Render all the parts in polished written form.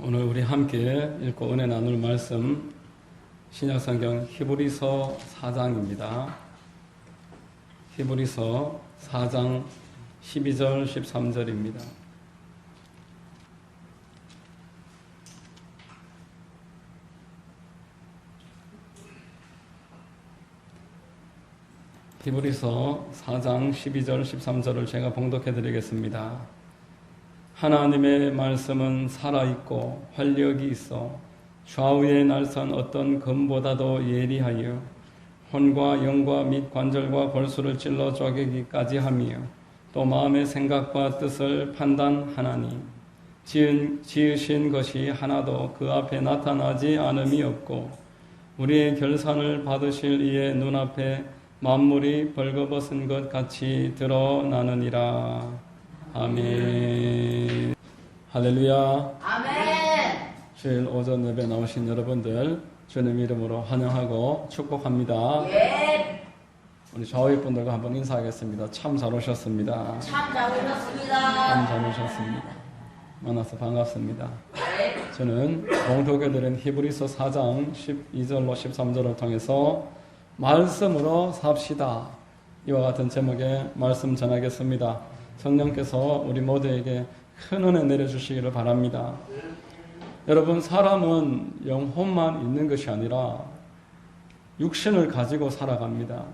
오늘 우리 함께 읽고 은혜 나눌 말씀 신약성경 히브리서 4장입니다. 히브리서 4장 12절 13절입니다. 히브리서 4장 12절 13절을 제가 봉독해 드리겠습니다. 하나님의 말씀은 살아있고 활력이 있어 좌우에 날선 어떤 검보다도 예리하여 혼과 영과 및 관절과 골수를 찔러 쪼개기까지 하며 또 마음의 생각과 뜻을 판단하나니 지으신 것이 하나도 그 앞에 나타나지 않음이 없고 우리의 결산을 받으실 이의 눈앞에 만물이 벌거벗은 것 같이 드러나느니라. 아멘. 할렐루야. 아멘. 주일 오전 예배 나오신 여러분들 주님 이름으로 환영하고 축복합니다. 예. 우리 좌우의 분들과 한번 인사하겠습니다. 참 잘 오셨습니다. 참 잘 오셨습니다. 참 잘 오셨습니다. 만나서 반갑습니다. 저는 봉독해드린 히브리서 4장 12절로 13절을 통해서 말씀으로 삽시다, 이와 같은 제목의 말씀 전하겠습니다. 성령께서 우리 모두에게 큰 은혜 내려주시기를 바랍니다. 여러분, 사람은 영혼만 있는 것이 아니라 육신을 가지고 살아갑니다.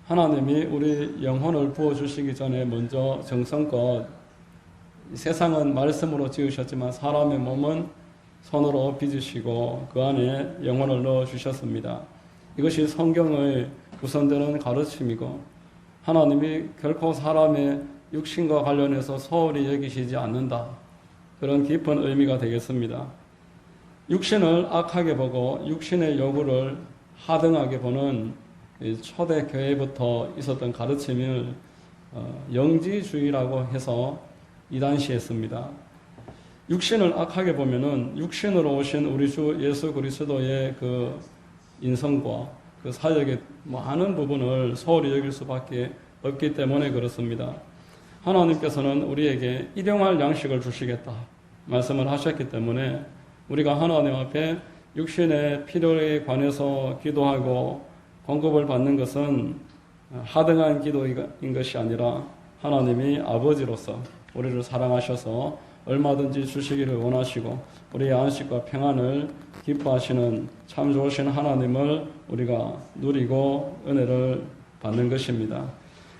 하나님이 우리 영혼을 부어주시기 전에 먼저 정성껏 세상은 말씀으로 지으셨지만 사람의 몸은 손으로 빚으시고 그 안에 영혼을 넣어주셨습니다. 이것이 성경의 우선되는 가르침이고 하나님이 결코 사람의 육신과 관련해서 소홀히 여기시지 않는다, 그런 깊은 의미가 되겠습니다. 육신을 악하게 보고 육신의 요구를 하등하게 보는 초대 교회부터 있었던 가르침을 영지주의라고 해서 이단시했습니다. 육신을 악하게 보면은 육신으로 오신 우리 주 예수 그리스도의 그 인성과 그 사역의 많은 부분을 소홀히 여길 수밖에 없기 때문에 그렇습니다. 하나님께서는 우리에게 일용할 양식을 주시겠다 말씀을 하셨기 때문에 우리가 하나님 앞에 육신의 필요에 관해서 기도하고 공급을 받는 것은 하등한 기도인 것이 아니라 하나님이 아버지로서 우리를 사랑하셔서 얼마든지 주시기를 원하시고 우리의 안식과 평안을 기뻐하시는 참 좋으신 하나님을 우리가 누리고 은혜를 받는 것입니다.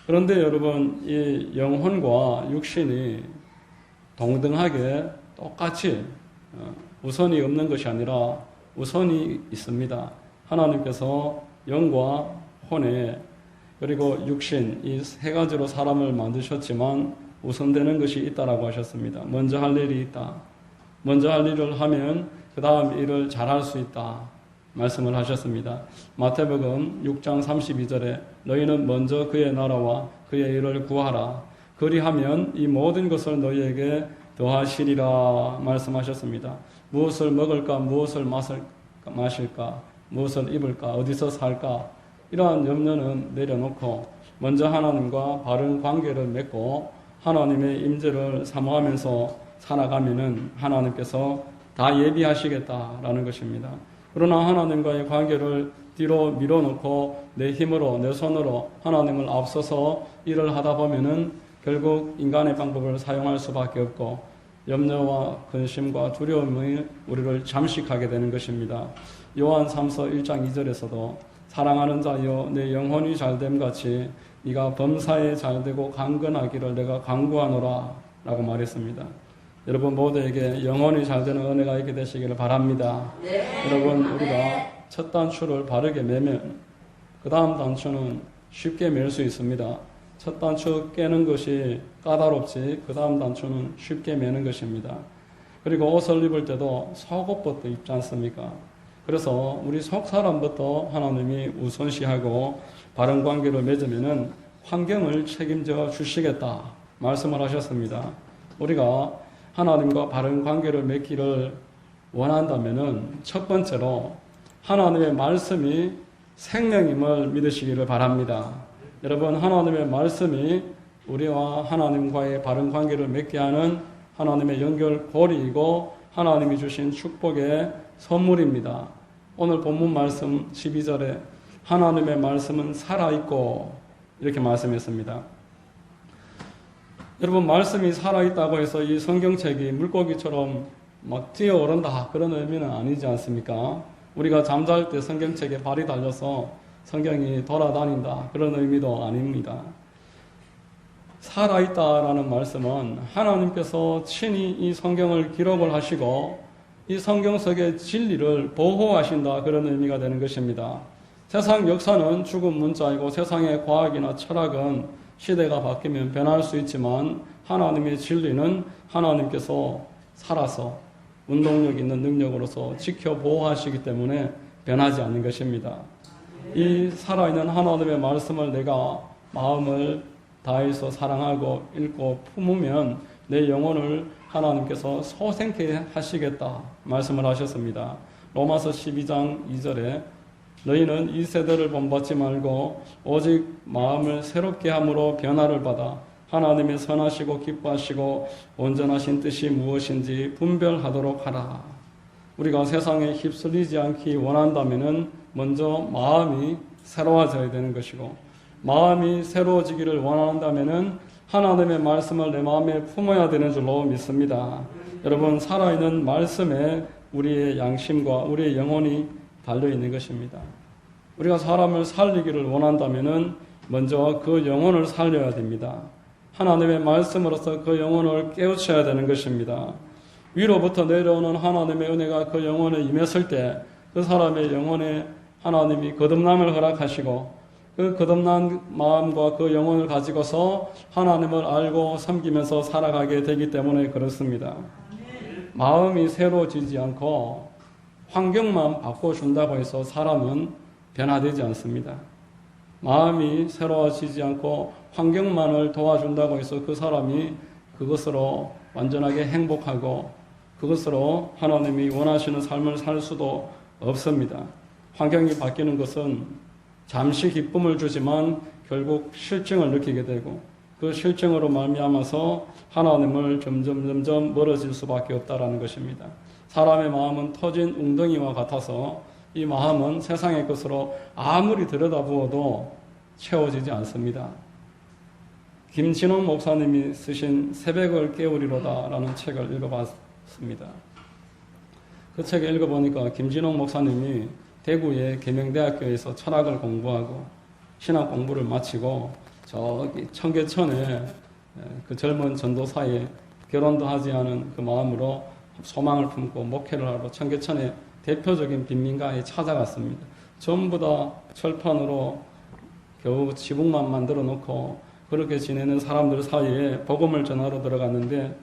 그런데 여러분, 이 영혼과 육신이 동등하게 똑같이 우선이 없는 것이 아니라 우선이 있습니다. 하나님께서 영과 혼에 그리고 육신, 이 세 가지로 사람을 만드셨지만 우선되는 것이 있다라고 하셨습니다. 먼저 할 일이 있다. 먼저 할 일을 하면 그 다음 일을 잘할 수 있다 말씀을 하셨습니다. 마태복음 6장 32절에 너희는 먼저 그의 나라와 그의 일을 구하라. 그리하면 이 모든 것을 너희에게 더하시리라 말씀하셨습니다. 무엇을 먹을까, 무엇을 마실까, 무엇을 입을까, 어디서 살까, 이러한 염려는 내려놓고 먼저 하나님과 바른 관계를 맺고 하나님의 임재를 사모하면서 살아가면은 하나님께서 다 예비하시겠다라는 것입니다. 그러나 하나님과의 관계를 뒤로 밀어놓고 내 힘으로, 내 손으로 하나님을 앞서서 일을 하다 보면은 결국 인간의 방법을 사용할 수밖에 없고 염려와 근심과 두려움이 우리를 잠식하게 되는 것입니다. 요한 3서 1장 2절에서도 사랑하는 자여 내 영혼이 잘됨 같이 네가 범사에 잘되고 강건하기를 내가 간구하노라 라고 말했습니다. 여러분 모두에게 영혼이 잘되는 은혜가 있게 되시기를 바랍니다. 네. 여러분, 우리가 첫 단추를 바르게 매면 그 다음 단추는 쉽게 맬 수 있습니다. 첫 단추 깨는 것이 까다롭지 그 다음 단추는 쉽게 매는 것입니다. 그리고 옷을 입을 때도 속옷부터 입지 않습니까? 그래서 우리 속사람부터 하나님이 우선시하고 바른 관계를 맺으면은 환경을 책임져 주시겠다 말씀을 하셨습니다. 우리가 하나님과 바른 관계를 맺기를 원한다면은 첫 번째로 하나님의 말씀이 생명임을 믿으시기를 바랍니다. 여러분, 하나님의 말씀이 우리와 하나님과의 바른 관계를 맺게 하는 하나님의 연결고리이고 하나님이 주신 축복의 선물입니다. 오늘 본문 말씀 12절에 하나님의 말씀은 살아있고 이렇게 말씀했습니다. 여러분, 말씀이 살아있다고 해서 이 성경책이 물고기처럼 막 뛰어오른다 그런 의미는 아니지 않습니까? 우리가 잠잘 때 성경책에 발이 달려서 성경이 돌아다닌다 그런 의미도 아닙니다. 살아있다라는 말씀은 하나님께서 친히 이 성경을 기록을 하시고 이 성경 속의 진리를 보호하신다 그런 의미가 되는 것입니다. 세상 역사는 죽은 문자이고 세상의 과학이나 철학은 시대가 바뀌면 변할 수 있지만 하나님의 진리는 하나님께서 살아서 운동력 있는 능력으로서 지켜 보호하시기 때문에 변하지 않는 것입니다. 이 살아있는 하나님의 말씀을 내가 마음을 다해서 사랑하고 읽고 품으면 내 영혼을 하나님께서 소생케 하시겠다 말씀을 하셨습니다. 로마서 12장 2절에 너희는 이 세대를 본받지 말고 오직 마음을 새롭게 함으로 변화를 받아 하나님의 선하시고 기뻐하시고 온전하신 뜻이 무엇인지 분별하도록 하라. 우리가 세상에 휩쓸리지 않기 원한다면 먼저 마음이 새로워져야 되는 것이고, 마음이 새로워지기를 원한다면 하나님의 말씀을 내 마음에 품어야 되는 줄로 믿습니다. 여러분, 살아있는 말씀에 우리의 양심과 우리의 영혼이 달려있는 것입니다. 우리가 사람을 살리기를 원한다면 먼저 그 영혼을 살려야 됩니다. 하나님의 말씀으로서 그 영혼을 깨우쳐야 되는 것입니다. 위로부터 내려오는 하나님의 은혜가 그 영혼에 임했을 때 그 사람의 영혼에 하나님이 거듭남을 허락하시고 그 거듭난 마음과 그 영혼을 가지고서 하나님을 알고 섬기면서 살아가게 되기 때문에 그렇습니다. 마음이 새로워지지 않고 환경만 바꿔준다고 해서 사람은 변화되지 않습니다. 마음이 새로워지지 않고 환경만을 도와준다고 해서 그 사람이 그것으로 완전하게 행복하고 그것으로 하나님이 원하시는 삶을 살 수도 없습니다. 환경이 바뀌는 것은 잠시 기쁨을 주지만 결국 실증을 느끼게 되고 그 실증으로 말미암아서 하나님을 점점 멀어질 수밖에 없다라는 것입니다. 사람의 마음은 터진 웅덩이와 같아서 이 마음은 세상의 것으로 아무리 들여다보아도 채워지지 않습니다. 김진홍 목사님이 쓰신 새벽을 깨우리로다라는 책을 읽어봤습니다. 그 책을 읽어보니까 김진홍 목사님이 대구의 계명대학교에서 철학을 공부하고 신학 공부를 마치고 저기 청계천에 그 젊은 전도사에 결혼도 하지 않은 그 마음으로 소망을 품고 목회를 하러 청계천에 대표적인 빈민가에 찾아갔습니다. 전부 다 철판으로 겨우 지붕만 만들어 놓고 그렇게 지내는 사람들 사이에 복음을 전하러 들어갔는데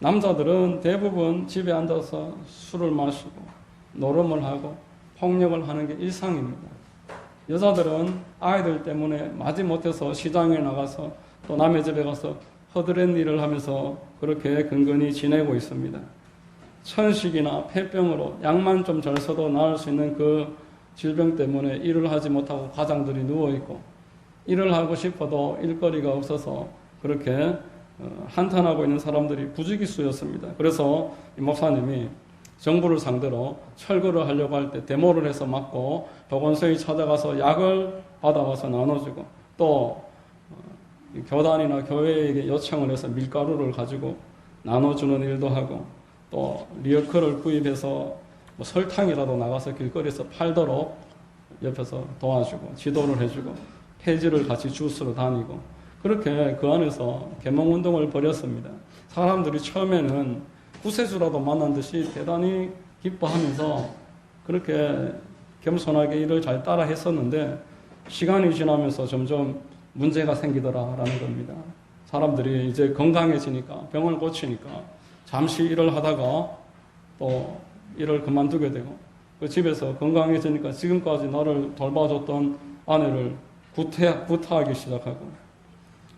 남자들은 대부분 집에 앉아서 술을 마시고 노름을 하고 폭력을 하는 게 일상입니다. 여자들은 아이들 때문에 마지못해서 시장에 나가서 또 남의 집에 가서 허드렛 일을 하면서 그렇게 근근히 지내고 있습니다. 천식이나 폐병으로 약만 좀 잘 써도 나을 수 있는 그 질병 때문에 일을 하지 못하고 가장들이 누워있고 일을 하고 싶어도 일거리가 없어서 그렇게 한탄하고 있는 사람들이 부지기수였습니다. 그래서 이 목사님이 정부를 상대로 철거를 하려고 할 때 데모를 해서 막고 보건소에 찾아가서 약을 받아와서 나눠주고 또 교단이나 교회에게 요청을 해서 밀가루를 가지고 나눠주는 일도 하고 또 리어커를 구입해서 뭐 설탕이라도 나가서 길거리에서 팔도록 옆에서 도와주고 지도를 해주고 폐지를 같이 주스로 다니고 그렇게 그 안에서 계몽운동을 벌였습니다. 사람들이 처음에는 구세주라도 만난 듯이 대단히 기뻐하면서 그렇게 겸손하게 일을 잘 따라 했었는데 시간이 지나면서 점점 문제가 생기더라라는 겁니다. 사람들이 이제 건강해지니까 병을 고치니까 잠시 일을 하다가 또 일을 그만두게 되고 그 집에서 건강해지니까 지금까지 나를 돌봐줬던 아내를 구타하기 시작하고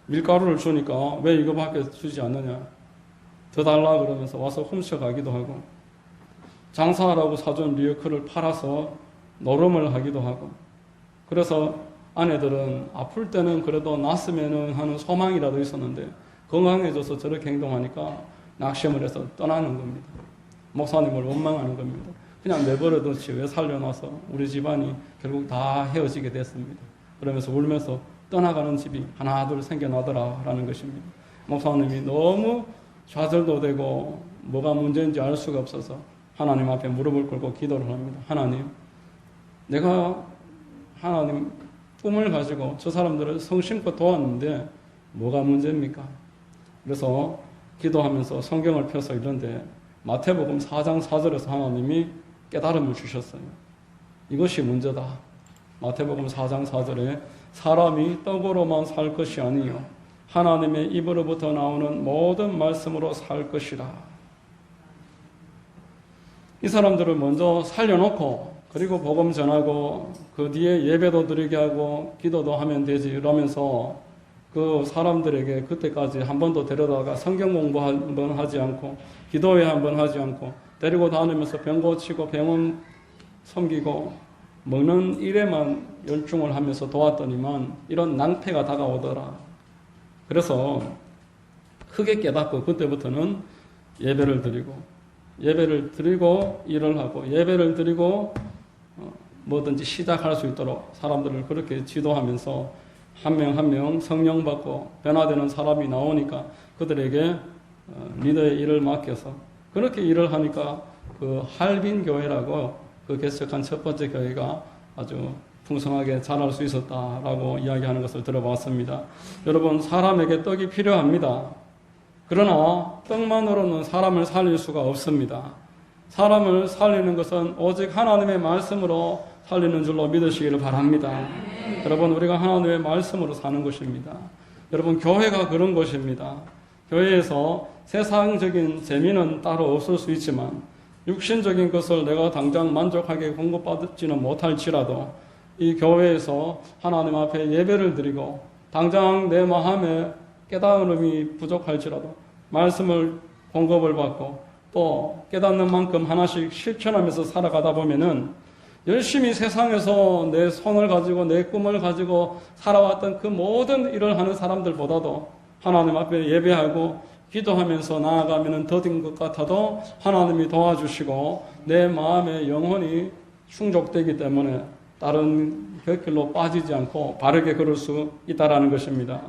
밀가루를 주니까 왜 이거밖에 주지 않느냐 더 달라 그러면서 와서 훔쳐가기도 하고 장사하라고 사준 리어커를 팔아서 노름을 하기도 하고 그래서 아내들은 아플 때는 그래도 낫으면 하는 소망이라도 있었는데 건강해져서 저렇게 행동하니까 낙심을 해서 떠나는 겁니다. 목사님을 원망하는 겁니다. 그냥 내버려뒀지 왜 살려놔서 우리 집안이 결국 다 헤어지게 됐습니다. 그러면서 울면서 떠나가는 집이 하나 둘 생겨나더라라는 것입니다. 목사님이 너무 좌절도 되고 뭐가 문제인지 알 수가 없어서 하나님 앞에 무릎을 꿇고 기도를 합니다. 하나님, 내가 하나님 꿈을 가지고 저 사람들을 성심껏 도왔는데 뭐가 문제입니까? 그래서 기도하면서 성경을 펴서 이런데 마태복음 4장 4절에서 하나님이 깨달음을 주셨어요. 이것이 문제다. 마태복음 4장 4절에 사람이 떡으로만 살 것이 아니요 하나님의 입으로부터 나오는 모든 말씀으로 살 것이라. 이 사람들을 먼저 살려놓고 그리고 복음 전하고 그 뒤에 예배도 드리게 하고 기도도 하면 되지 이러면서 그 사람들에게 그때까지 한 번도 데려다가 성경 공부 한 번 하지 않고 기도회 한 번 하지 않고 데리고 다니면서 병 고치고 병원 섬기고 먹는 일에만 열중을 하면서 도왔더니만 이런 낭패가 다가오더라. 그래서 크게 깨닫고 그때부터는 예배를 드리고 일을 하고 예배를 드리고 뭐든지 시작할 수 있도록 사람들을 그렇게 지도하면서 한 명 한 명 성령 받고 변화되는 사람이 나오니까 그들에게 리더의 일을 맡겨서 그렇게 일을 하니까 그 할빈 교회라고 그 개척한 첫 번째 교회가 아주 풍성하게 자랄 수 있었다라고 이야기하는 것을 들어봤습니다. 여러분, 사람에게 떡이 필요합니다. 그러나 떡만으로는 사람을 살릴 수가 없습니다. 사람을 살리는 것은 오직 하나님의 말씀으로 살리는 줄로 믿으시기를 바랍니다. 여러분, 우리가 하나님의 말씀으로 사는 것입니다. 여러분, 교회가 그런 것입니다. 교회에서 세상적인 재미는 따로 없을 수 있지만 육신적인 것을 내가 당장 만족하게 공급받지는 못할지라도 이 교회에서 하나님 앞에 예배를 드리고 당장 내 마음에 깨달음이 부족할지라도 말씀을 공급을 받고 또 깨닫는 만큼 하나씩 실천하면서 살아가다 보면은 열심히 세상에서 내 손을 가지고 내 꿈을 가지고 살아왔던 그 모든 일을 하는 사람들보다도 하나님 앞에 예배하고 기도하면서 나아가면 더딘 것 같아도 하나님이 도와주시고 내 마음의 영혼이 충족되기 때문에 다른 곁길로 빠지지 않고 바르게 걸을 수 있다는 것입니다.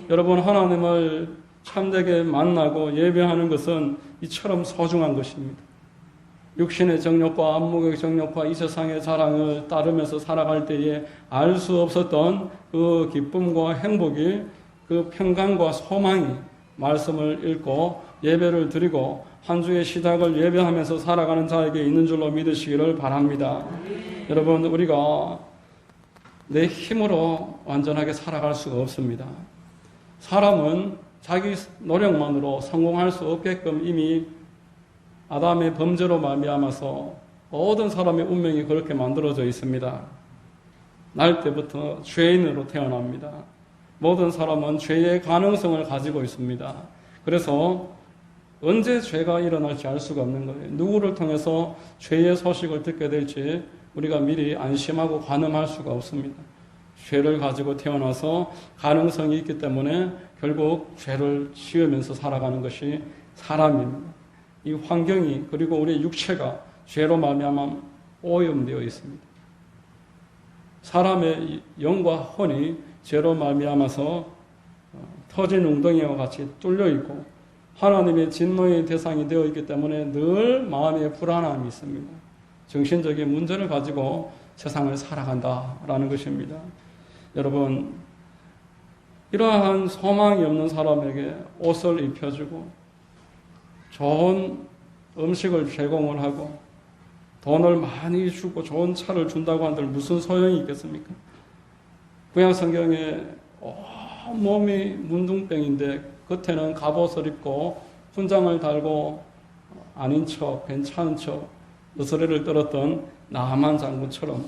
여러분, 하나님을 참되게 만나고 예배하는 것은 이처럼 소중한 것입니다. 육신의 정욕과 안목의 정욕과 이 세상의 자랑을 따르면서 살아갈 때에 알 수 없었던 그 기쁨과 행복이 그 평강과 소망이 말씀을 읽고 예배를 드리고 한 주의 시작을 예배하면서 살아가는 자에게 있는 줄로 믿으시기를 바랍니다. 여러분, 우리가 내 힘으로 완전하게 살아갈 수가 없습니다. 사람은 자기 노력만으로 성공할 수 없게끔 이미 아담의 범죄로 말미암아서 모든 사람의 운명이 그렇게 만들어져 있습니다. 날 때부터 죄인으로 태어납니다. 모든 사람은 죄의 가능성을 가지고 있습니다. 그래서 언제 죄가 일어날지 알 수가 없는 거예요. 누구를 통해서 죄의 소식을 듣게 될지 우리가 미리 안심하고 가늠할 수가 없습니다. 죄를 가지고 태어나서 가능성이 있기 때문에 결국 죄를 지으면서 살아가는 것이 사람입니다. 이 환경이 그리고 우리의 육체가 죄로 말미암아 오염되어 있습니다. 사람의 영과 혼이 죄로 말미암아서 터진 웅덩이와 같이 뚫려 있고 하나님의 진노의 대상이 되어 있기 때문에 늘 마음에 불안함이 있습니다. 정신적인 문제를 가지고 세상을 살아간다라는 것입니다. 여러분, 이러한 소망이 없는 사람에게 옷을 입혀주고 좋은 음식을 제공을 하고 돈을 많이 주고 좋은 차를 준다고 한들 무슨 소용이 있겠습니까? 구약 성경에 몸이 문둥병인데 겉에는 갑옷을 입고 훈장을 달고 아닌 척 괜찮은 척 느스레를 떨었던 나만 장군처럼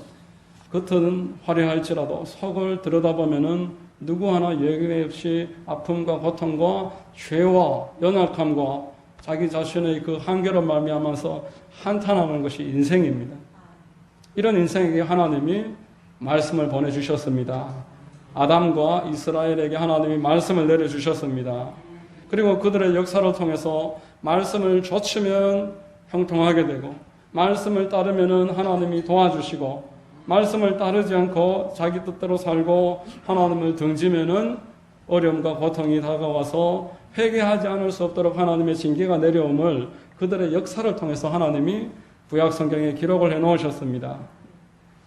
겉은 화려할지라도 속을 들여다보면은 누구 하나 예외 없이 아픔과 고통과 죄와 연약함과 자기 자신의 그 한계로 말미암아서 한탄하는 것이 인생입니다. 이런 인생에게 하나님이 말씀을 보내주셨습니다. 아담과 이스라엘에게 하나님이 말씀을 내려주셨습니다. 그리고 그들의 역사를 통해서 말씀을 좇으면 형통하게 되고, 말씀을 따르면은 하나님이 도와주시고, 말씀을 따르지 않고 자기 뜻대로 살고 하나님을 등지면은 어려움과 고통이 다가와서 회개하지 않을 수 없도록 하나님의 징계가 내려옴을 그들의 역사를 통해서 하나님이 구약 성경에 기록을 해 놓으셨습니다.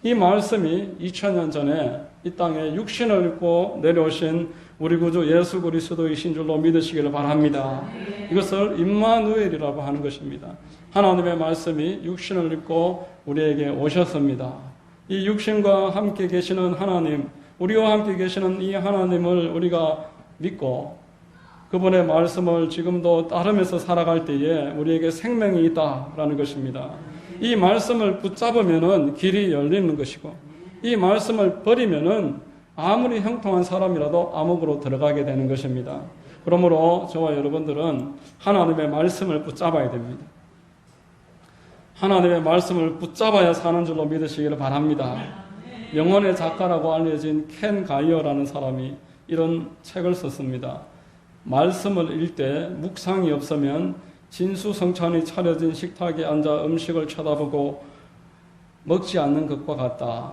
이 말씀이 2000년 전에 이 땅에 육신을 입고 내려오신 우리 구주 예수 그리스도이신 줄로 믿으시기를 바랍니다. 이것을 임마누엘이라고 하는 것입니다. 하나님의 말씀이 육신을 입고 우리에게 오셨습니다. 이 육신과 함께 계시는 하나님, 우리와 함께 계시는 이 하나님을 우리가 믿고 그분의 말씀을 지금도 따르면서 살아갈 때에 우리에게 생명이 있다라는 것입니다. 이 말씀을 붙잡으면은 길이 열리는 것이고, 이 말씀을 버리면은 아무리 형통한 사람이라도 암흑으로 들어가게 되는 것입니다. 그러므로 저와 여러분들은 하나님의 말씀을 붙잡아야 됩니다. 하나님의 말씀을 붙잡아야 사는 줄로 믿으시기를 바랍니다. 영혼의 작가라고 알려진 켄 가이어라는 사람이 이런 책을 썼습니다. 말씀을 읽되 묵상이 없으면 진수성찬이 차려진 식탁에 앉아 음식을 쳐다보고 먹지 않는 것과 같다.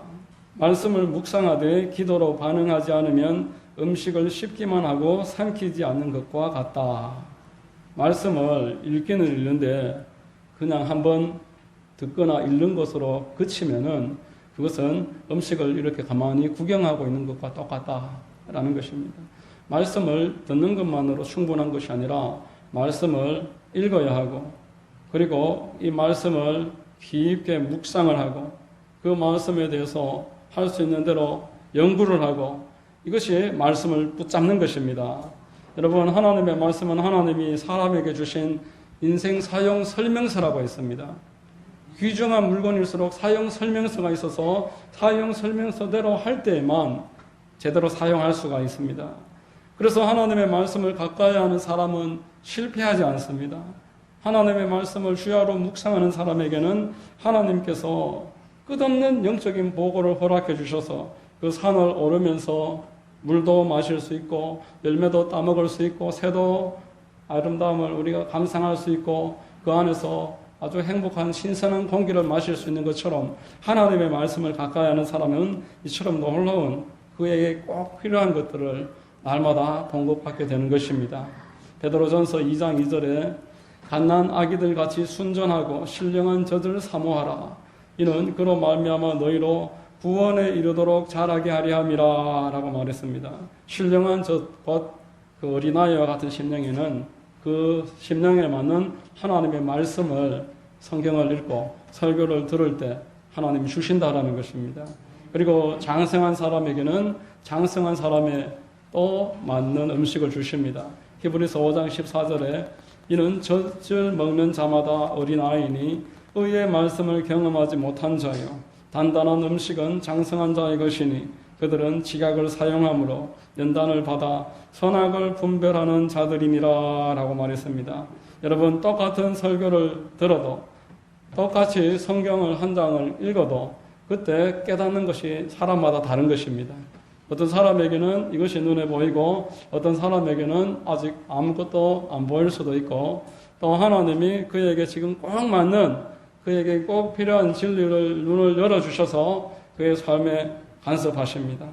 말씀을 묵상하되 기도로 반응하지 않으면 음식을 씹기만 하고 삼키지 않는 것과 같다. 말씀을 읽기는 읽는데 그냥 한번 듣거나 읽는 것으로 그치면은 그것은 음식을 이렇게 가만히 구경하고 있는 것과 똑같다라는 것입니다. 말씀을 듣는 것만으로 충분한 것이 아니라 말씀을 읽어야 하고, 그리고 이 말씀을 깊게 묵상을 하고 그 말씀에 대해서 할 수 있는 대로 연구를 하고, 이것이 말씀을 붙잡는 것입니다. 여러분, 하나님의 말씀은 하나님이 사람에게 주신 인생 사용 설명서라고 했습니다. 귀중한 물건일수록 사용 설명서가 있어서 사용 설명서대로 할 때에만 제대로 사용할 수가 있습니다. 그래서 하나님의 말씀을 가까이 하는 사람은 실패하지 않습니다. 하나님의 말씀을 주야로 묵상하는 사람에게는 하나님께서 끝없는 영적인 보고를 허락해 주셔서 그 산을 오르면서 물도 마실 수 있고 열매도 따먹을 수 있고 새도 아름다움을 우리가 감상할 수 있고 그 안에서 아주 행복한 신선한 공기를 마실 수 있는 것처럼 하나님의 말씀을 가까이 하는 사람은 이처럼 놀라운 그에게 꼭 필요한 것들을 날마다 공급받게 되는 것입니다. 베드로전서 2장 2절에 갓난 아기들 같이 순전하고 신령한 젖을 사모하라. 이는 그로 말미암아 너희로 구원에 이르도록 자라게 하려 함이라 라고 말했습니다. 신령한 젖, 곧 그 어린아이와 같은 심령에는 그 심령에 맞는 하나님의 말씀을 성경을 읽고 설교를 들을 때 하나님이 주신다라는 것입니다. 그리고 장성한 사람에게는 장성한 사람의 또 맞는 음식을 주십니다. 히브리서 5장 14절에 이는 젖을 먹는 자마다 어린아이니 의의 말씀을 경험하지 못한 자요 단단한 음식은 장성한 자의 것이니 그들은 지각을 사용함으로 연단을 받아 선악을 분별하는 자들이니라 라고 말했습니다. 여러분, 똑같은 설교를 들어도 똑같이 성경을 한 장을 읽어도 그때 깨닫는 것이 사람마다 다른 것입니다. 어떤 사람에게는 이것이 눈에 보이고 어떤 사람에게는 아직 아무것도 안 보일 수도 있고, 또 하나님이 그에게 지금 꼭 맞는, 그에게 꼭 필요한 진리를 눈을 열어주셔서 그의 삶에 간섭하십니다.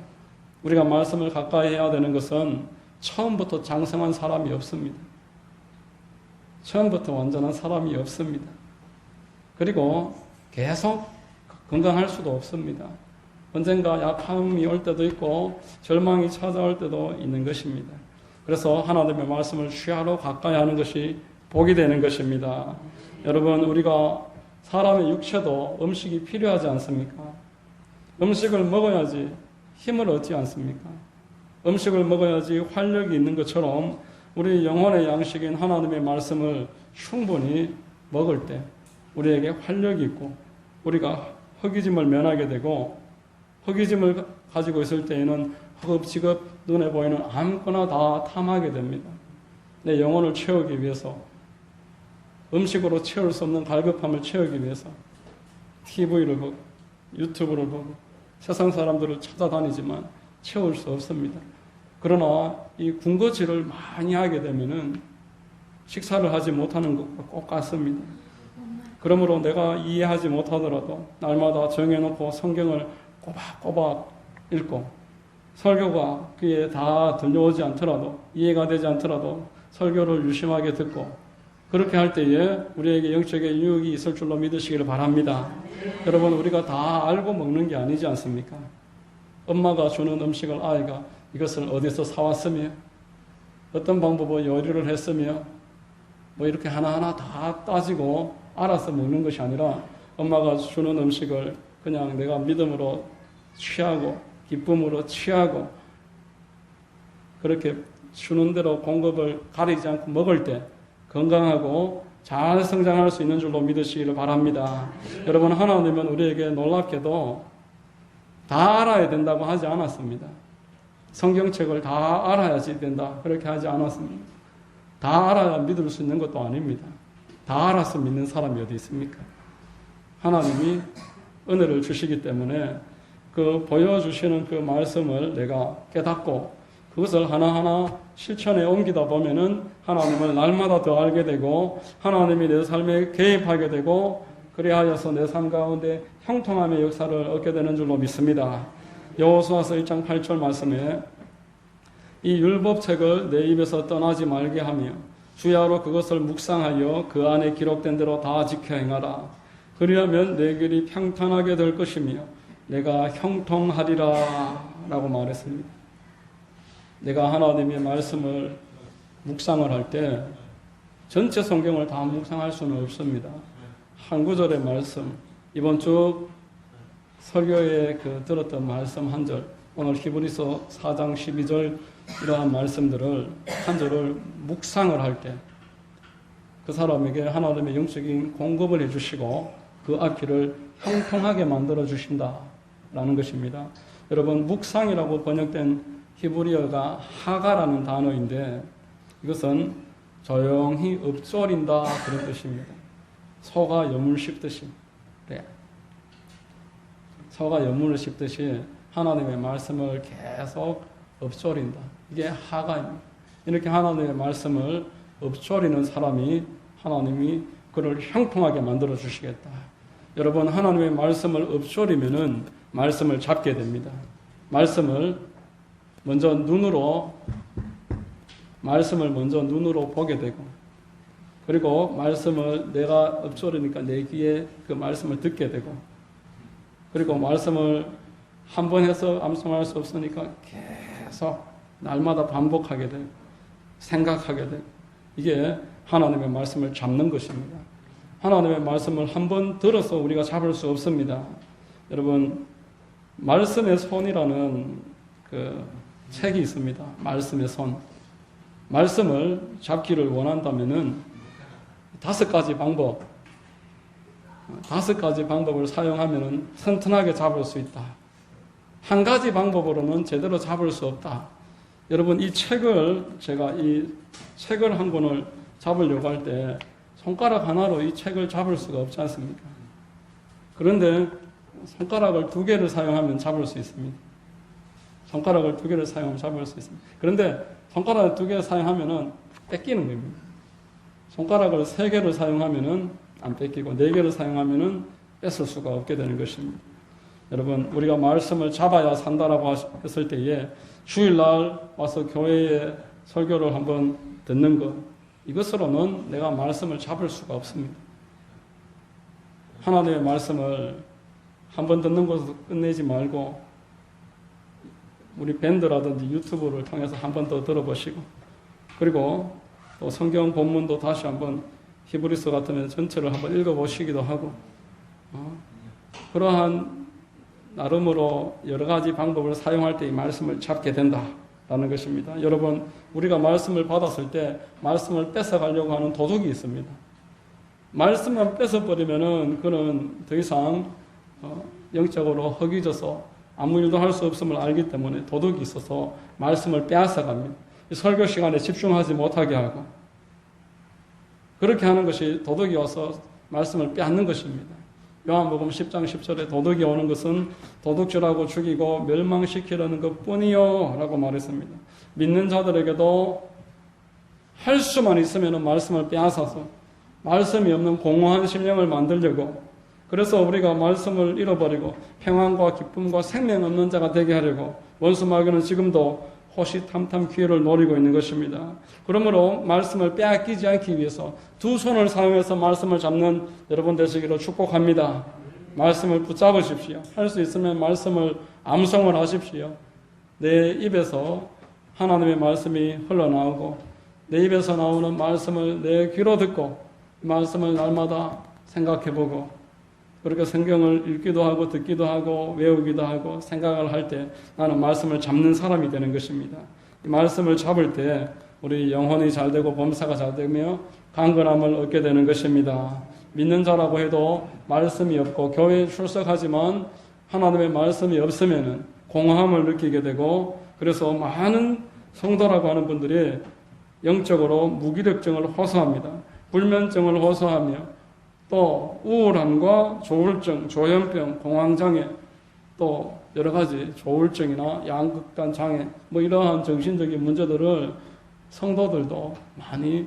우리가 말씀을 가까이 해야 되는 것은 처음부터 장성한 사람이 없습니다. 처음부터 완전한 사람이 없습니다. 그리고 계속 건강할 수도 없습니다. 언젠가 약함이 올 때도 있고 절망이 찾아올 때도 있는 것입니다. 그래서 하나님의 말씀을 주야로 가까이 하는 것이 복이 되는 것입니다. 여러분, 우리가 사람의 육체도 음식이 필요하지 않습니까? 음식을 먹어야지 힘을 얻지 않습니까? 음식을 먹어야지 활력이 있는 것처럼 우리 영혼의 양식인 하나님의 말씀을 충분히 먹을 때 우리에게 활력이 있고 우리가 허기짐을 면하게 되고, 허기짐을 가지고 있을 때에는 허겁지겁 눈에 보이는 아무거나 다 탐하게 됩니다. 내 영혼을 채우기 위해서, 음식으로 채울 수 없는 갈급함을 채우기 위해서 TV를 보고 유튜브를 보고 세상 사람들을 찾아다니지만 채울 수 없습니다. 그러나 이 군것질을 많이 하게 되면은 식사를 하지 못하는 것과 꼭 같습니다. 그러므로 내가 이해하지 못하더라도 날마다 정해놓고 성경을 꼬박꼬박 읽고 설교가 귀에 다 들려오지 않더라도 이해가 되지 않더라도 설교를 유심하게 듣고 그렇게 할 때에 우리에게 영적인 유익이 있을 줄로 믿으시기를 바랍니다. 여러분 우리가 다 알고 먹는 게 아니지 않습니까? 엄마가 주는 음식을 아이가 이것을 어디서 사왔으며 어떤 방법으로 요리를 했으며 뭐 이렇게 하나하나 다 따지고 알아서 먹는 것이 아니라 엄마가 주는 음식을 그냥 내가 믿음으로 취하고 기쁨으로 취하고 그렇게 주는 대로 공급을 가리지 않고 먹을 때 건강하고 잘 성장할 수 있는 줄로 믿으시기를 바랍니다. 여러분 하나님은 우리에게 놀랍게도 다 알아야 된다고 하지 않았습니다. 성경책을 다 알아야지 된다 그렇게 하지 않았습니다. 다 알아야 믿을 수 있는 것도 아닙니다. 다 알아서 믿는 사람이 어디 있습니까? 하나님이 은혜를 주시기 때문에 그 보여주시는 그 말씀을 내가 깨닫고 그것을 하나하나 실천에 옮기다 보면은 하나님을 날마다 더 알게 되고 하나님이 내 삶에 개입하게 되고 그리하여서 내 삶 가운데 형통함의 역사를 얻게 되는 줄로 믿습니다. 여호수아서 1장 8절 말씀에 이 율법책을 내 입에서 떠나지 말게 하며 주야로 그것을 묵상하여 그 안에 기록된 대로 다 지켜 행하라. 그리하면 내 길이 평탄하게 될 것이며 내가 형통하리라 라고 말했습니다. 내가 하나님의 말씀을 묵상을 할 때 전체 성경을 다 묵상할 수는 없습니다. 한 구절의 말씀, 이번 주 설교에 들었던 말씀 한 절, 오늘 히브리서 4장 12절 이러한 말씀들을 한 절을 묵상을 할 때 그 사람에게 하나님의 영적인 공급을 해주시고 그 앞길을 형통하게 만들어 주신다라는 것입니다. 여러분 묵상이라고 번역된 히브리어가 하가라는 단어인데 이것은 조용히 읊조린다 그런 뜻입니다. 소가 여물 씹듯이 그래. 소가 여물을 씹듯이 하나님의 말씀을 계속 읊조린다. 이게 하가입니다. 이렇게 하나님의 말씀을 읊조리는 사람이 하나님이 그를 형통하게 만들어 주시겠다. 여러분 하나님의 말씀을 읊조리면은 말씀을 잡게 됩니다. 말씀을 먼저 눈으로 보게 되고 그리고 말씀을 내가 읊조리니까 내 귀에 그 말씀을 듣게 되고 그리고 말씀을 한 번 해서 암송할 수 없으니까 계속 날마다 반복하게 되고 생각하게 되고 이게 하나님의 말씀을 잡는 것입니다. 하나님의 말씀을 한 번 들어서 우리가 잡을 수 없습니다. 여러분 말씀의 손이라는 그 책이 있습니다. 말씀의 손. 말씀을 잡기를 원한다면은 5가지 방법을 사용하면은 튼튼하게 잡을 수 있다. 한 가지 방법으로는 제대로 잡을 수 없다. 여러분 제가 이 책을 한 권을 잡으려고 할 때 손가락 하나로 이 책을 잡을 수가 없지 않습니까? 그런데 손가락을 2개를 사용하면 잡을 수 있습니다. 손가락을 2개를 사용하면 잡을 수 있습니다. 그런데 손가락을 2개 사용하면은 뺏기는 겁니다. 손가락을 3개를 사용하면은 안 뺏기고 4개를 사용하면은 뺏을 수가 없게 되는 것입니다. 여러분, 우리가 말씀을 잡아야 산다라고 했을 때에 주일날 와서 교회에 설교를 한번 듣는 것, 이것으로는 내가 말씀을 잡을 수가 없습니다. 하나님의 말씀을 한번 듣는 것으로 끝내지 말고 우리 밴드라든지 유튜브를 통해서 한 번 더 들어보시고 그리고 또 성경 본문도 다시 한번 히브리서 같으면 전체를 한번 읽어보시기도 하고 그러한 나름으로 여러 가지 방법을 사용할 때 이 말씀을 잡게 된다라는 것입니다. 여러분 우리가 말씀을 받았을 때 말씀을 뺏어가려고 하는 도둑이 있습니다. 말씀만 뺏어버리면은 그는 더 이상 영적으로 허기져서 아무 일도 할 수 없음을 알기 때문에 도둑이 있어서 말씀을 빼앗아갑니다. 설교 시간에 집중하지 못하게 하고 그렇게 하는 것이 도둑이 와서 말씀을 빼앗는 것입니다. 요한복음 10장 10절에 도둑이 오는 것은 도둑질하고 죽이고 멸망시키려는 것뿐이요 라고 말했습니다. 믿는 자들에게도 할 수만 있으면 말씀을 빼앗아서 말씀이 없는 공허한 심령을 만들려고, 그래서 우리가 말씀을 잃어버리고 평안과 기쁨과 생명 없는 자가 되게 하려고 원수 마귀는 지금도 호시탐탐 기회를 노리고 있는 것입니다. 그러므로 말씀을 빼앗기지 않기 위해서 두 손을 사용해서 말씀을 잡는 여러분 되시기를 축복합니다. 말씀을 붙잡으십시오. 할 수 있으면 말씀을 암송을 하십시오. 내 입에서 하나님의 말씀이 흘러나오고 내 입에서 나오는 말씀을 내 귀로 듣고 말씀을 날마다 생각해보고 그렇게 성경을 읽기도 하고 듣기도 하고 외우기도 하고 생각을 할 때 나는 말씀을 잡는 사람이 되는 것입니다. 이 말씀을 잡을 때 우리 영혼이 잘 되고 범사가 잘 되며 강건함을 얻게 되는 것입니다. 믿는 자라고 해도 말씀이 없고 교회에 출석하지만 하나님의 말씀이 없으면 공허함을 느끼게 되고, 그래서 많은 성도라고 하는 분들이 영적으로 무기력증을 호소합니다. 불면증을 호소하며 또 우울함과 조울증, 조현병, 공황장애, 또 여러 가지 조울증이나 양극단 장애, 뭐 이러한 정신적인 문제들을 성도들도 많이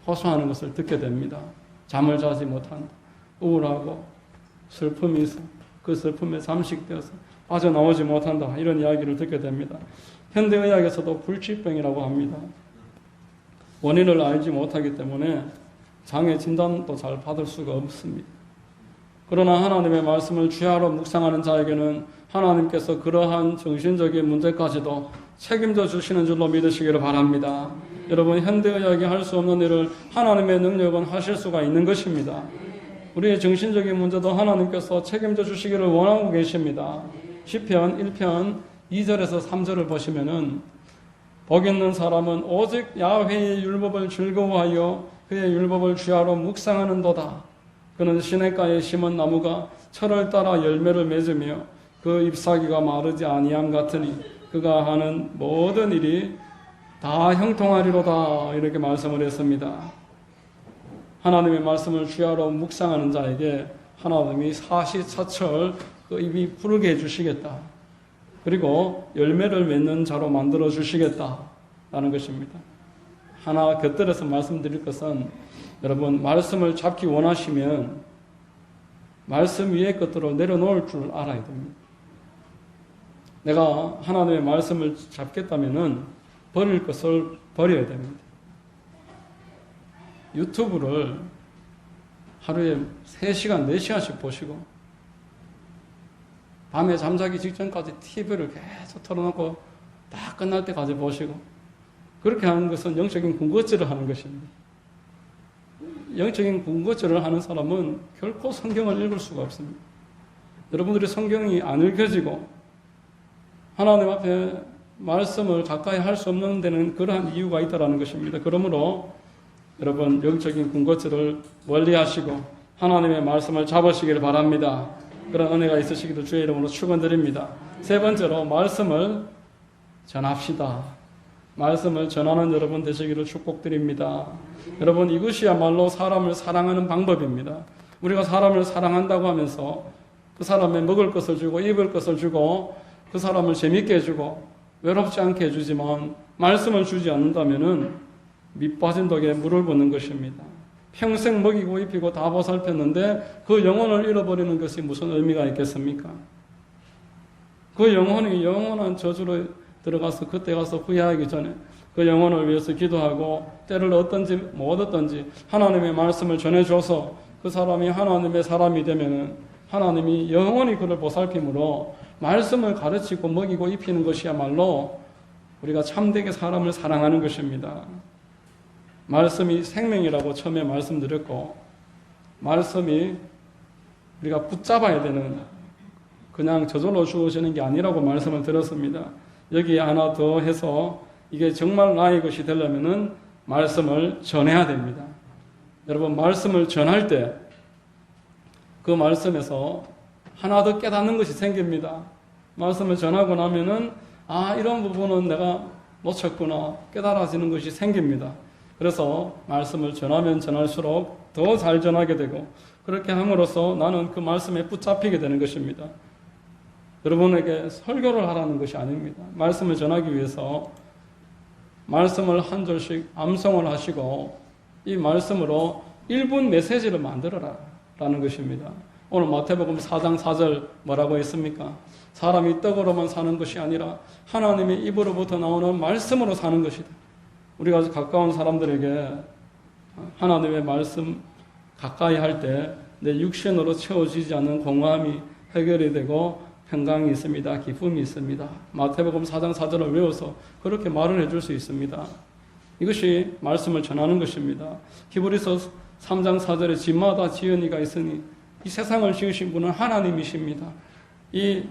호소하는 것을 듣게 됩니다. 잠을 자지 못한다, 우울하고 슬픔이 있어 그 슬픔에 잠식되어서 빠져나오지 못한다, 이런 이야기를 듣게 됩니다. 현대의학에서도 불치병이라고 합니다. 원인을 알지 못하기 때문에 장애 진단도 잘 받을 수가 없습니다. 그러나 하나님의 말씀을 주야로 묵상하는 자에게는 하나님께서 그러한 정신적인 문제까지도 책임져 주시는 줄로 믿으시기를 바랍니다. 여러분, 현대의학이 할 수 없는 일을 하나님의 능력은 하실 수가 있는 것입니다. 우리의 정신적인 문제도 하나님께서 책임져 주시기를 원하고 계십니다. 시편 1편 2절에서 3절을 보시면은 복 있는 사람은 오직 야훼의 율법을 즐거워하여 그의 율법을 주야로 묵상하는도다. 그는 시냇가에 심은 나무가 철을 따라 열매를 맺으며 그 잎사귀가 마르지 아니함 같으니 그가 하는 모든 일이 다 형통하리로다. 이렇게 말씀을 했습니다. 하나님의 말씀을 주야로 묵상하는 자에게 하나님이 사시사철 그 입이 푸르게 해주시겠다. 그리고 열매를 맺는 자로 만들어 주시겠다라는 것입니다. 하나 곁들여서 말씀드릴 것은, 여러분, 말씀을 잡기 원하시면 말씀 위의 것들을 내려놓을 줄 알아야 됩니다. 내가 하나님의 말씀을 잡겠다면은 버릴 것을 버려야 됩니다. 유튜브를 하루에 3시간, 4시간씩 보시고 밤에 잠자기 직전까지 TV를 계속 틀어놓고 다 끝날 때까지 보시고, 그렇게 하는 것은 영적인 군것질을 하는 것입니다. 영적인 군것질을 하는 사람은 결코 성경을 읽을 수가 없습니다. 여러분들이 성경이 안 읽혀지고 하나님 앞에 말씀을 가까이 할 수 없는 데는 그러한 이유가 있다는 것입니다. 그러므로 여러분, 영적인 군것질을 멀리하시고 하나님의 말씀을 잡으시길 바랍니다. 그런 은혜가 있으시기를 주의 이름으로 축원드립니다. 세 번째로, 말씀을 전합시다. 말씀을 전하는 여러분 되시기를 축복드립니다. 여러분, 이것이야말로 사람을 사랑하는 방법입니다. 우리가 사람을 사랑한다고 하면서 그 사람의 먹을 것을 주고 입을 것을 주고 그 사람을 재밌게 해주고 외롭지 않게 해주지만 말씀을 주지 않는다면은 밑빠진 독에 물을 붓는 것입니다. 평생 먹이고 입히고 다 보살폈는데 그 영혼을 잃어버리는 것이 무슨 의미가 있겠습니까? 그 영혼이 영원한 저주로 들어가서 그때 가서 후회하기 전에 그 영혼을 위해서 기도하고 때를 얻든지 못 얻든지 하나님의 말씀을 전해줘서 그 사람이 하나님의 사람이 되면은 하나님이 영원히 그를 보살핌으로 말씀을 가르치고 먹이고 입히는 것이야말로 우리가 참되게 사람을 사랑하는 것입니다. 말씀이 생명이라고 처음에 말씀드렸고, 말씀이 우리가 붙잡아야 되는, 그냥 저절로 주어지는 게 아니라고 말씀을 드렸습니다. 여기에 하나 더 해서 이게 정말 나의 것이 되려면은 말씀을 전해야 됩니다. 여러분, 말씀을 전할 때 그 말씀에서 하나 더 깨닫는 것이 생깁니다. 말씀을 전하고 나면은 이런 부분은 내가 놓쳤구나 깨달아지는 것이 생깁니다. 그래서 말씀을 전하면 전할수록 더 잘 전하게 되고, 그렇게 함으로써 나는 그 말씀에 붙잡히게 되는 것입니다. 여러분에게 설교를 하라는 것이 아닙니다. 말씀을 전하기 위해서 말씀을 한 절씩 암송을 하시고 이 말씀으로 1분 메시지를 만들어라 라는 것입니다. 오늘 마태복음 4장 4절 뭐라고 했습니까? 사람이 떡으로만 사는 것이 아니라 하나님의 입으로부터 나오는 말씀으로 사는 것이다. 우리가 가까운 사람들에게 하나님의 말씀 가까이 할 때 내 육신으로 채워지지 않는 공허함이 해결이 되고 평강이 있습니다. 기쁨이 있습니다. 마태복음 4장 4절을 외워서 그렇게 말을 해줄 수 있습니다. 이것이 말씀을 전하는 것입니다. 히브리서 3장 4절에 집마다 지은이가 있으니 이 세상을 지으신 분은 하나님이십니다. 이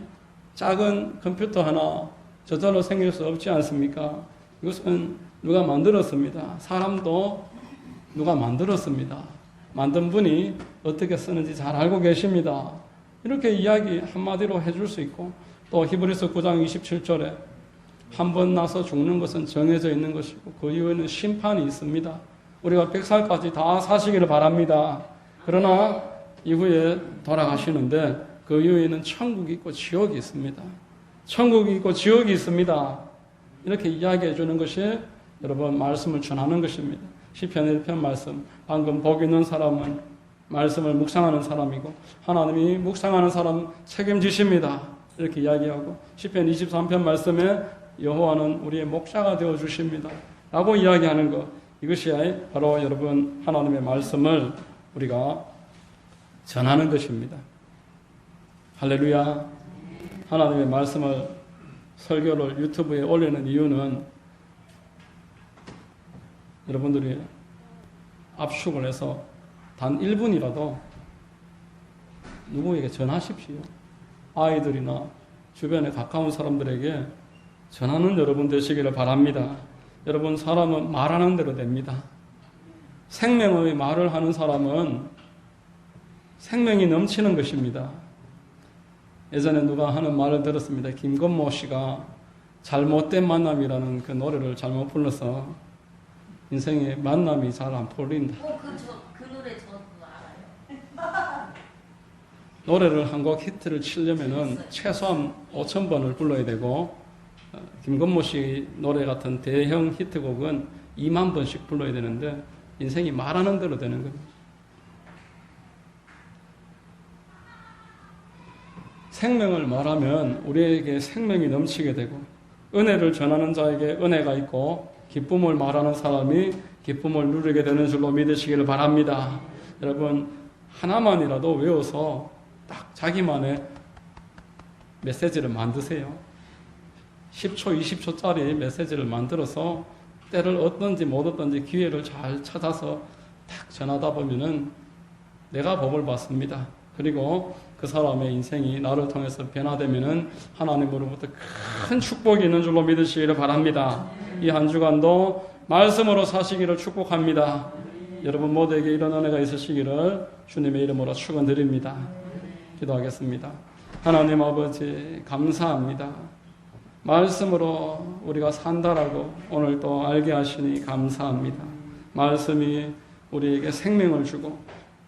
작은 컴퓨터 하나 저절로 생길 수 없지 않습니까? 이것은 누가 만들었습니다. 사람도 누가 만들었습니다. 만든 분이 어떻게 쓰는지 잘 알고 계십니다. 이렇게 이야기 한마디로 해줄 수 있고, 또 히브리서 9장 27절에 한 번 나서 죽는 것은 정해져 있는 것이고 그 이후에는 심판이 있습니다. 우리가 100살까지 다 사시기를 바랍니다. 그러나 이후에 돌아가시는데 그 이후에는 천국이 있고 지옥이 있습니다. 천국이 있고 지옥이 있습니다. 이렇게 이야기해 주는 것이 여러분 말씀을 전하는 것입니다. 시편 1편 말씀, 방금 복 있는 사람은 말씀을 묵상하는 사람이고 하나님이 묵상하는 사람 책임지십니다. 이렇게 이야기하고 시편 23편 말씀에 여호와는 우리의 목자가 되어 주십니다. 라고 이야기하는 것, 이것이 바로 여러분 하나님의 말씀을 우리가 전하는 것입니다. 할렐루야. 하나님의 말씀을 설교를 유튜브에 올리는 이유는 여러분들이 압축을 해서 단 1분이라도 누구에게 전하십시오. 아이들이나 주변에 가까운 사람들에게 전하는 여러분 되시기를 바랍니다. 여러분, 사람은 말하는 대로 됩니다. 생명의 말을 하는 사람은 생명이 넘치는 것입니다. 예전에 누가 하는 말을 들었습니다. 김건모 씨가 잘못된 만남이라는 그 노래를 잘못 불러서 인생에 만남이 잘 안 풀린다. 그 노래 저도 알아요. 노래를 한 곡 히트를 치려면은 최소한 5,000번을 불러야 되고, 김건모 씨 노래 같은 대형 히트곡은 2만 번씩 불러야 되는데 인생이 말하는 대로 되는 겁니다. 생명을 말하면 우리에게 생명이 넘치게 되고, 은혜를 전하는 자에게 은혜가 있고 기쁨을 말하는 사람이 기쁨을 누리게 되는 줄로 믿으시기를 바랍니다. 여러분, 하나만이라도 외워서 딱 자기만의 메시지를 만드세요. 10초, 20초짜리 메시지를 만들어서 때를 얻든지 못 얻든지 기회를 잘 찾아서 딱 전하다 보면은 내가 복을 받습니다. 그리고 그 사람의 인생이 나를 통해서 변화되면은 하나님으로부터 큰 축복이 있는 줄로 믿으시기를 바랍니다. 이 한 주간도 말씀으로 사시기를 축복합니다. 여러분 모두에게 이런 은혜가 있으시기를 주님의 이름으로 축원드립니다. 기도하겠습니다. 하나님 아버지, 감사합니다. 말씀으로 우리가 산다라고 오늘 또 알게 하시니 감사합니다. 말씀이 우리에게 생명을 주고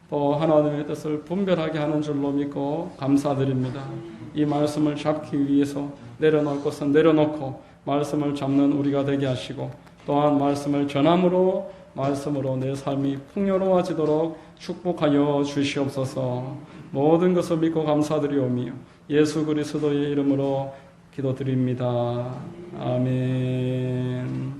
또 하나님의 뜻을 분별하게 하는 줄로 믿고 감사드립니다. 이 말씀을 잡기 위해서 내려놓을 것은 내려놓고 말씀을 잡는 우리가 되게 하시고, 또한 말씀을 전함으로 말씀으로 내 삶이 풍요로워지도록 축복하여 주시옵소서. 모든 것을 믿고 감사드리오며 예수 그리스도의 이름으로 기도드립니다. 아멘.